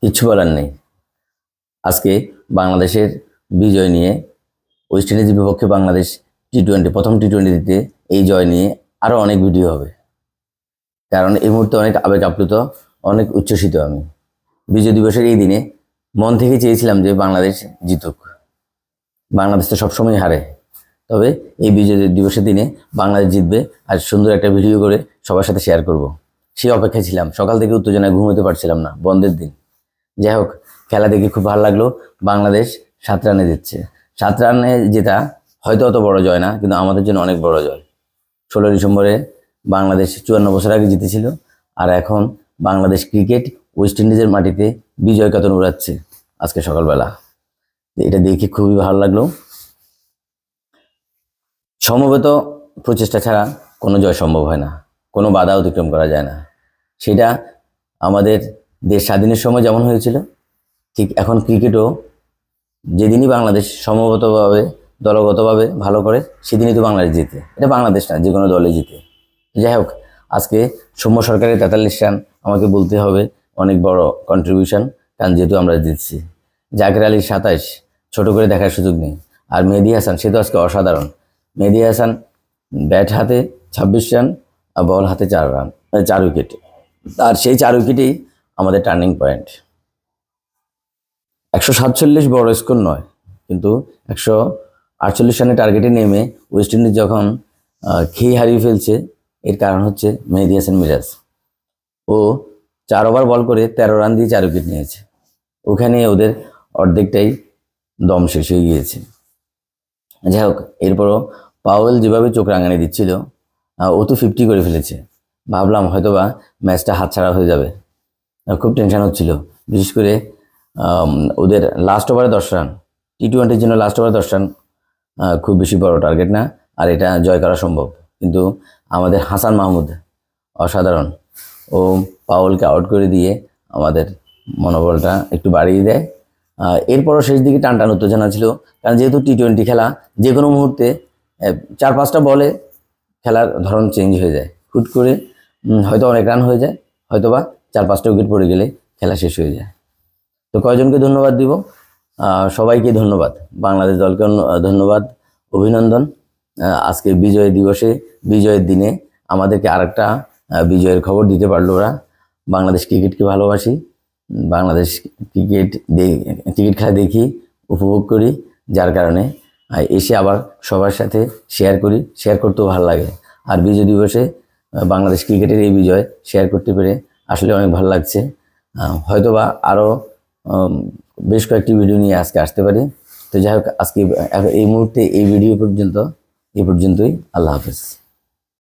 কিছু বলার নেই। আজকে বাংলাদেশের বিজয় নিয়ে ওয়েস্ট ইন্ডিজের বিপক্ষে বাংলাদেশ টি-20 প্রথম টি-20তে এই জয় নিয়ে আরও অনেক ভিডিও হবে, কারণ এই মুহূর্তে অনেক আবেগ আপ্লুত, অনেক উচ্ছ্বসিত আমি। বিজয় দিবসের এই দিনে মন থেকে চেয়েছিলাম যে বাংলাদেশ জিতুক। বাংলাদেশ তো সবসময় হারে, তবে এই বিজয় দিবসের দিনে বাংলাদেশ জিতবে আর সুন্দর একটা ভিডিও করে সবার সাথে শেয়ার করব, সেই অপেক্ষায় ছিলাম। সকাল থেকে উত্তেজনায় ঘুমোতে পারছিলাম না, বন্ধের দিন। যাই হোক, খেলা দেখে খুব ভালো লাগলো। বাংলাদেশ 7 রানে জিতছে। 7 রানে জেতা হয়তো অত বড় জয় না, কিন্তু আমাদের জন্য অনেক বড় জয়। 16 ডিসেম্বরে বাংলাদেশ 54 বছর আগে জিতেছিল, আর এখন বাংলাদেশ ক্রিকেট ওয়েস্ট ইন্ডিজের মাটিতে বিজয় কেতন উড়াচ্ছে আজকে সকালবেলা। এটা দেখে খুবই ভালো লাগলো। সমবেত প্রচেষ্টা ছাড়া কোনো জয় সম্ভব হয় না, কোনো বাধা অতিক্রম করা যায় না। সেটা আমাদের দেশ স্বাধীনের সময় যেমন হয়েছিল, ঠিক এখন ক্রিকেটও যেদিনই বাংলাদেশ সমবেতভাবে দলগতভাবে ভালো করে সেদিনই তো বাংলাদেশ জিতে। এটা বাংলাদেশ না, যে কোনো দলে জিতে। যাই হোক, আজকে সৌম্য সরকারের 43 রান আমাকে বলতে হবে অনেক বড় কন্ট্রিবিউশন, কারণ যেহেতু আমরা জিতছি। জাকের আলীর 27, ছোট করে দেখার সুযোগ নেই। আর মেহেদী হাসান, সে তো আজকে অসাধারণ। মেহেদী হাসান ব্যাট হাতে 26 রান আর বল হাতে 4 রান, 4 উইকেট। আর সেই 4 উইকেটেই আমাদের টার্নিং পয়েন্ট। 147 বড় স্কোর নয়, কিন্তু 148 রানের টার্গেটে নেমে ওয়েস্ট ইন্ডিজ যখন খেয়ে হারিয়ে ফেলছে, এর কারণ হচ্ছে মেহেদী হাসান মিরাজ। ও 4 ওভার বল করে 13 রান দিয়ে 4 উইকেট নিয়েছে। ওখানে ওদের অর্ধেকটাই দম শেষ হয়ে গিয়েছে। যাই হোক, এরপরও পাওয়েল যেভাবে চোখ রাঙানি দিচ্ছিল, ও তো 50 করে ফেলেছে। ভাবলাম হয়তোবা ম্যাচটা হাতছাড়া হয়ে যাবে, খুব টেনশন হচ্ছিল। বিশেষ করে ওদের লাস্ট ওভারে 10 রান, টি-20-র জন্য লাস্ট ওভারে 10 রান খুব বেশি বড় টার্গেট না, আর এটা জয় করা সম্ভব। কিন্তু আমাদের হাসান মাহমুদ অসাধারণ, ও পাওয়েলকে আউট করে দিয়ে আমাদের মনোবলটা একটু বাড়িয়ে দেয়। এরপরও শেষ দিকে টানটান উত্তেজনা ছিল, কারণ যেহেতু টি-20 খেলা, যে কোনো মুহূর্তে 4-5টা বলে খেলার ধরন চেঞ্জ হয়ে যায়। হুট করে হয়তো অনেক রান হয়ে যায়, হয়তোবা 4-5টা উইকেট পড়ে গেলে খেলা শেষ হয়ে যায়। তো কয়জনকে ধন্যবাদ দিব? সবাইকে ধন্যবাদ, বাংলাদেশ দলকে ধন্যবাদ, অভিনন্দন। আজকে বিজয় দিবসে, বিজয়ের দিনে আমাদেরকে আরেকটা বিজয়ের খবর দিতে পারলো ওরা। বাংলাদেশ ক্রিকেটকে ভালোবাসি, বাংলাদেশ ক্রিকেট খেলা দেখি, উপভোগ করি, যার কারণে এসে আবার সবার সাথে শেয়ার করি। শেয়ার করতেও ভালো লাগে। আর বিজয় দিবসে বাংলাদেশ ক্রিকেটের এই বিজয় শেয়ার করতে পেরে আসলে অনেক ভালো লাগছে। হয়তোবা আরও বেশ কয়েকটি ভিডিও নিয়ে আজকে আসতে পারি। তো যাই হোক, আজকে এই মুহূর্তে এই ভিডিও পর্যন্তই। আল্লাহ হাফেজ।